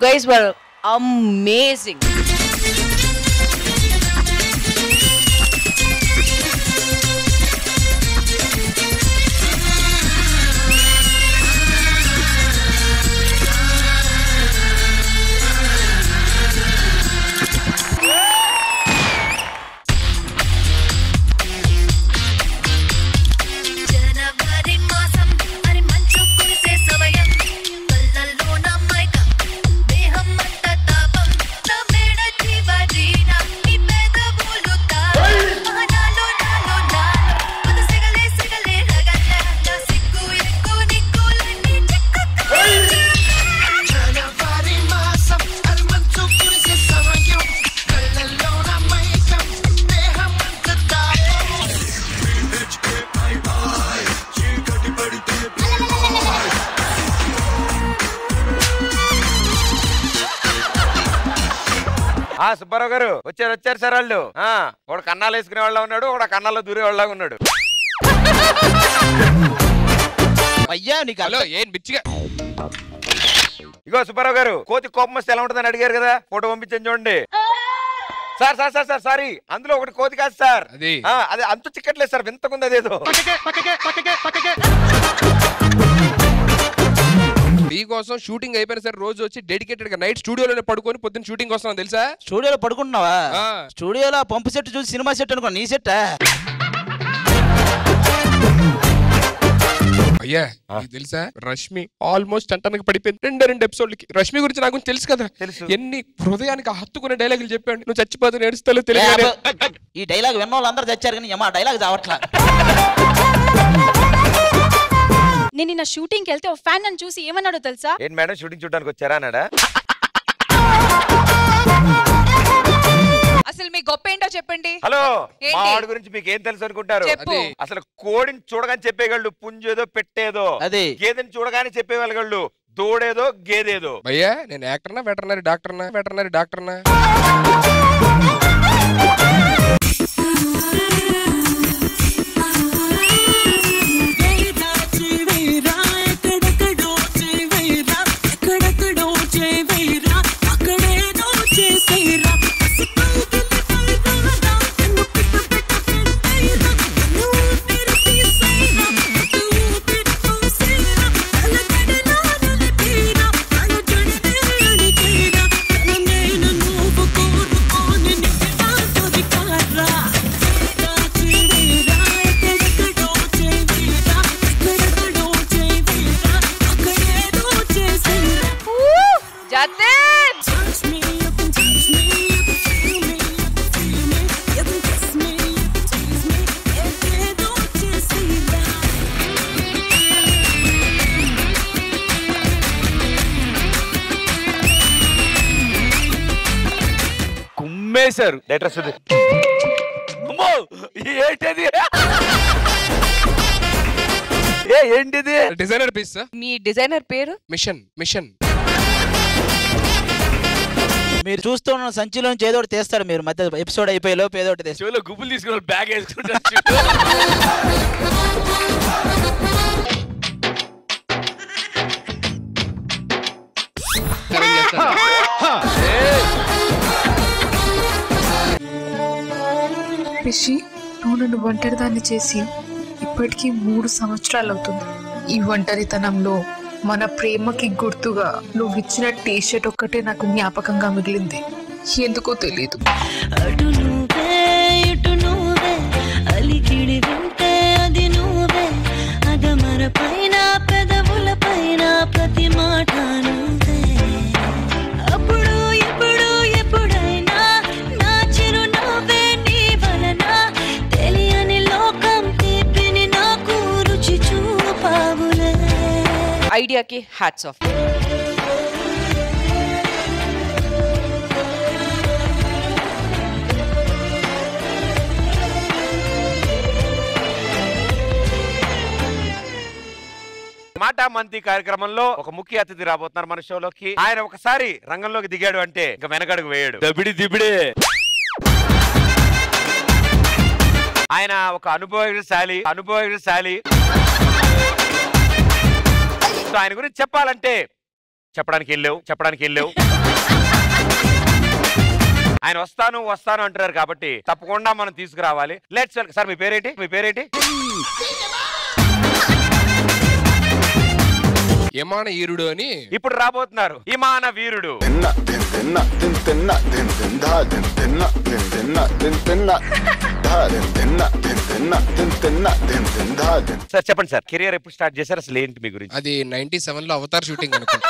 guys were amazing. Subbarao గారు వచ్చారు sir వాళ్ళు. ఒక కన్నాలు వేసుకునే వాళ్ళ ఉన్నాడు, ఒక కన్నాల్లో దూరే వాళ్ళ ఉన్నాడు. అయ్యా నీకు ఏం బిచ్చిగా. ఇగో సుబ్బారావు గారు, కోతి కోపం వస్తే ఎలా ఉంటుందని అడిగారు కదా, ఫోటో పంపించండి చూడండి. Sir sir sir sir sorry, అందులో ఒకటి కోతి కాదు సార్, అదే అంత చిక్కట్లేదు సార్, వింతకుంది అదేదో. మీకోసం షూటింగ్ అయిపోయిన సరే రోజు వచ్చి డెడికేటెడ్ గా నైట్ స్టూడియోలోనే పడుకొని పొద్దున్న షూటింగ్ వస్తున్నాను తెలుసా. స్టూడియోలో పడుకుంటున్నావా? స్టూడియోలో పంపు సెట్ చూసి సినిమా సెట్ అనుకో, నీ సెట్. అయ్యా తెలుసా, రష్మి ఆల్మోస్ట్ అంటానికి పడిపోయింది రెండు ఎపిసోడ్లకి. రష్మి గురించి నాకు తెలుసు కదా, ఎన్ని హృదయానికి హత్తుకునే డైలాగులు చెప్పాడు. నువ్వు చచ్చిపోతే నేడుస్తాలో తెలియదు. ఈ డైలాగ్ విన్న వాళ్ళు అందరూ చచ్చారు కానీ అమ్మా డైలాగ్ చావట్లా. నేను నిన్న షూటింగ్ వెళ్తే ఓ ఫ్యాన్ నన్ను చూసి ఏమన్నాడో తెలుసా? ఏంటి మేడం షూటింగ్ చూడడానికి వచ్చారా అన్నాడా? అసలు మీ గొప్ప ఏంటో చెప్పండి. హలో, మా వాడి గురించి మీకు ఏం తెలుసు అనుకుంటారు? అసలు కోడిని చూడగానే చెప్పేవాళ్ళు పుంజేదో పెట్టేదో, గేదెని చూడగానే చెప్పేవాళ్ళు దూడేదో గేదేదో. భయ్యా నేను యాక్టర్నా వెటర్నరీ డాక్టర్నా? కుమ్మేశారు డైరెక్టర్ సుధీర్. ఏంటది? ఏంటిది? Designer piece. మీ డిజైనర్ పేరు? మిషన్. మీరు చూస్తూ ఉన్న సంచిలోంచి ఏదో ఒకటి తీస్తాడు. మీరు మధ్య ఎపిసోడ్ అయిపోయే లోపు ఏదో ఒకటి తీస్తాడు. గుబ్బులు తీసుకుని బ్యాగ్ వేసుకుంటారు. రిషి, నువ్వు నన్ను ఒంటరిదాన్ని చేసి ఇప్పటికీ 3 సంవత్సరాలు అవుతుంది. ఈ ఒంటరితనంలో మన ప్రేమకి గుర్తుగా నువ్వు ఇచ్చిన టీషర్ట్ ఒక్కటే నాకు జ్ఞాపకంగా మిగిలింది. ఎందుకో తెలీదు. ప్రతి మాట ఐడియా కి హ్యాట్స్ ఆఫ్. మాటా మంతి కార్యక్రమంలో ఒక ముఖ్య అతిథి రాబోతున్నారు మన షోలోకి. ఆయన ఒకసారి రంగంలోకి దిగాడు అంటే ఇంకా వెనకడుగు వేయడు. దిబిడే. ఆయన ఒక అనుభవశాలి. ఆయన గురించి చెప్పాలంటే చెప్పడానికి వెళ్ళావు ఆయన వస్తాను వస్తాను అంటున్నారు కాబట్టి తప్పకుండా మనం తీసుకురావాలి. Let's welcome. సార్ మీ పేరేంటి? మీ పేరేంటి? యమాన వీరుడు అని ఇప్పుడు రాబోతున్నారు. ఇమాన వీరుడు. సార్ చెప్పండి సార్, కెరియర్ ఎప్పుడు స్టార్ట్ చేశారు, అసలు ఏంటి మీ గురించి? అది 97 లో అవతార్ షూటింగ్ అనుకుంటా.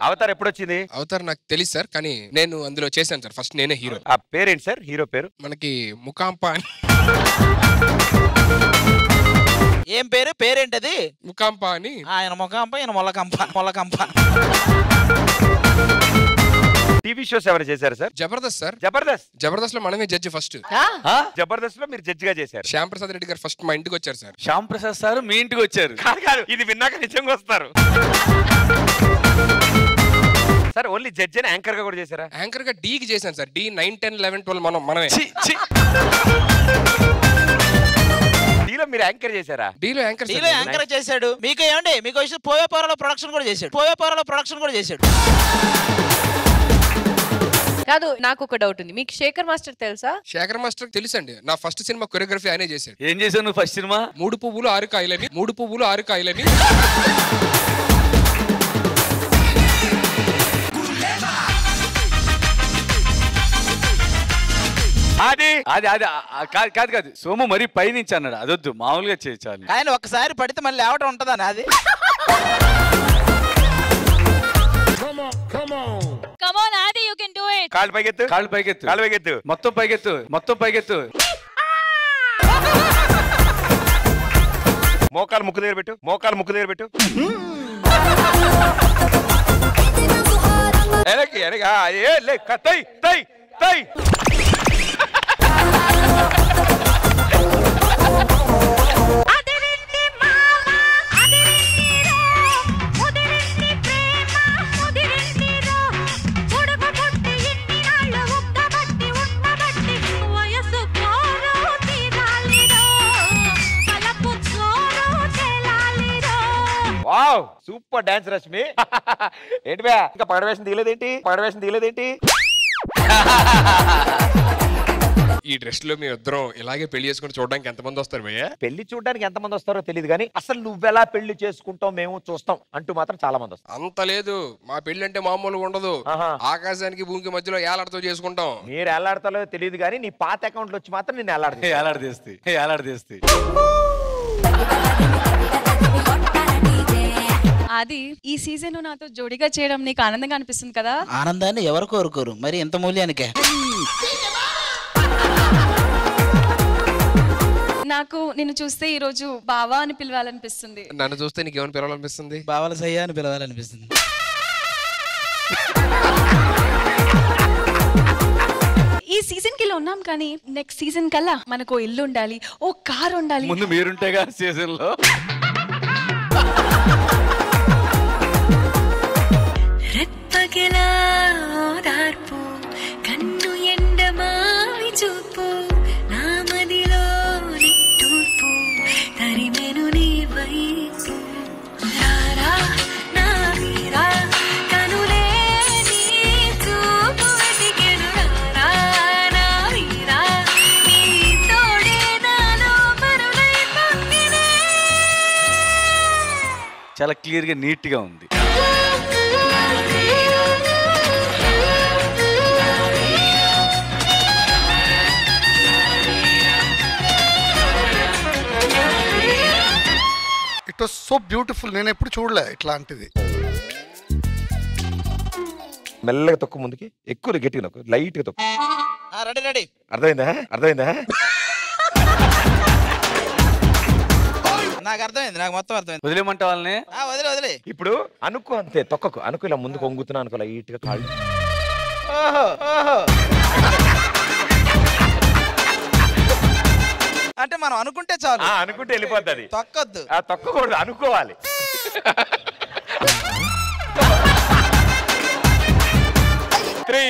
అవతార్ ఎప్పుడు వచ్చింది? అవతార్ నాకు తెలియదు సార్, కానీ నేను అందులో చేశాను సార్. ఫస్ట్ నేనే హీరో. ఆ పేరేంటి సార్ హీరో పేరు? మనకి ముకాంప అని. ఏం పేరు? పేరేంటది? ముకాంప అని. ఆయన ముఖంప, ఈయన మొలకంప. టీవీ షోస్ ఎవరు చేశారు సార్? జబర్దస్త్ సార్. జబర్దస్త్ లో మనమే జడ్జి ఫస్ట్. జబర్దస్త్ లో మీరు జడ్జి గా చేశారు. శ్యామ్ ప్రసాద్ రెడ్డి గారు ఫస్ట్ మా ఇంటికి వచ్చారు సార్. శ్యామ్ ప్రసాద్ సార్ మీ ఇంటికి వచ్చారు? కాదు, ఇది విన్నాక నిజంగా వస్తారు సార్. ఓన్లీ జడ్జి అని యాంకర్ గా కూడా చేశారా? యాంకర్ గా డీకి చేశాను సార్. డి 9, 10, 11, 12 మనమే. డీలో మీరు యాంకర్ చేశారా? డీలో యాంకర్ చేశాడు. మీకు ఏమండి, మీకు వచ్చి పోయే పోరాలో ప్రొడక్షన్ కూడా చేశాడు. కాదు, నాకు ఒక డౌట్ ఉంది. మీకు శేఖర్ మాస్టర్ తెలుసా? శేఖర్ మాస్టర్ తెలుసండి. నా ఫస్ట్ సినిమా కొరియోగ్రఫీ ఆయనే చేశాడు. ఏం చేశావు నువ్వు ఫస్ట్ సినిమా? 3 పువ్వులు 6 కాయలని. కాదు సోము మరి పైనుంచి అన్నాడు. అదొద్దు, మామూలుగా చేయాలి. కానీ ఒక్కసారి పడితే మళ్ళీ లేవటం ఉంటుందని అది. Come on, Adi, you can do it. కాళ్ళు పైకెత్తు. మొత్తం పైకెత్తు. మోకాలు ముక్కు దగ్గర పెట్టు. తై. Wow, super dance Rashmi. ఏంటి బా, ఇంకా పగడవేషం తీయలేదేంటి? ఈ డ్రెస్ లో మీ ఇద్దరం ఇలాగే పెళ్లి చేసుకుని చూడడానికి ఎంతమంది వస్తారు భయ్య? పెళ్లి చూడడానికి ఎంతమంది వస్తారో తెలియదు కానీ అసలు నువ్వెలా పెళ్లి చేసుకుంటావు మేము చూస్తాం అంటూ మాత్రం చాలా మంది వస్తారు. అంత లేదు, మా పెళ్లి అంటే మామూలుగా ఉండదు. ఆకాశానికి భూమికి మధ్యలో ఏలాడతో చేసుకుంటాం. మీరు ఎలాడతాలో తెలియదు కానీ నీ పాత అకౌంట్ వచ్చి మాత్రం నేను ఏలాడదీస్తాయి. అది ఈ సీజన్ నాతో జోడిగా చేయడం నీకు ఆనందంగా అనిపిస్తుంది కదా? ఆనందాన్ని ఎవరు కోరుకోరు, మరి ఎంత మూల్యానికే. నాకు నిన్ను చూస్తే ఈ రోజు బావా అని పిలవాలనిపిస్తుంది. నన్ను చూస్తే నీకేమని పిలవాలనిపిస్తుంది? బావల సయ్యా అని పిలవాలనిపిస్తుంది. ఈ సీజన్ కి ఉన్నాం కానీ నెక్స్ట్ సీజన్ కల్లా మనకు ఇల్లు ఉండాలి, ఓ కార్ ఉండాలి. ముందు మీరుంటేగా సీజన్ లో. రెప్పగిలా ఓదార్పు, కన్ను ఎండమావి చూపు, నా మదిలో నిట్టూర్పు, తరిమెను నీ వైపు. రారా నా వీరా, కనులే నీ చూపు వెతికెను. రారా నా వీరా, నీ తోడే నాలో మరులై పొంగినే. చాలా క్లియర్ గా నీట్ గా ఉంది. It was so beautiful. నేను ఎప్పుడు చూడలే ఇట్లాంటిది. మెల్లగా తొక్కు ముందుకి, ఎక్కువ గట్టిగా నొక్కు, లైట్ గా తొక్కు. రెడీ. అర్థమైందా? నాకు అర్థమైంది, నాకు మొత్తం అర్థమైంది. వదిలేమంటే వాళ్ళని వదిలే. ఇప్పుడు అనుకో, అంతే తొక్కకు. అనుకో ఇలా ముందుకు వంగుతున్నా అనుకో, లైట్ గా కాళ్ళు. అంటే మనం అనుకుంటే చాలు. అనుకుంటే వెళ్ళిపోద్ది అది. తొక్కద్దు, తొక్కకూడదు, అనుకోవాలి. 3,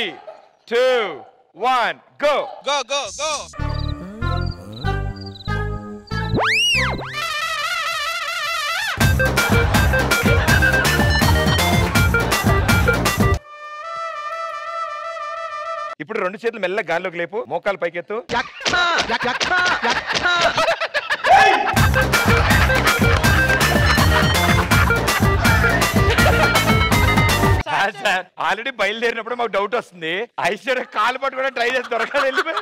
2, 1 go. ఇప్పుడు 2 చేతులు మెల్ల గాల్లోకి లేపు, మోకాలు పైకెత్తు. సార్ ఆల్రెడీ బయలుదేరినప్పుడు మాకు డౌట్ వస్తుంది. ఐశ్వర్య కాలు పట్టు కూడా ట్రై చేసి దొరకాలి. వెళ్ళిపోయి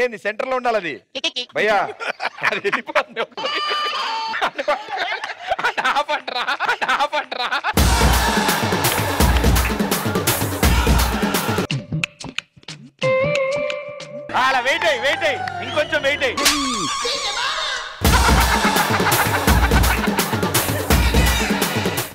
ఏంది సెంటర్ లో ఉండాలి అది భయ్యా. అది వెళ్ళిపోతుంది. అలా వెయిట్ అయ్యి ఇంకొంచెం వెయిట్ అయ్యి.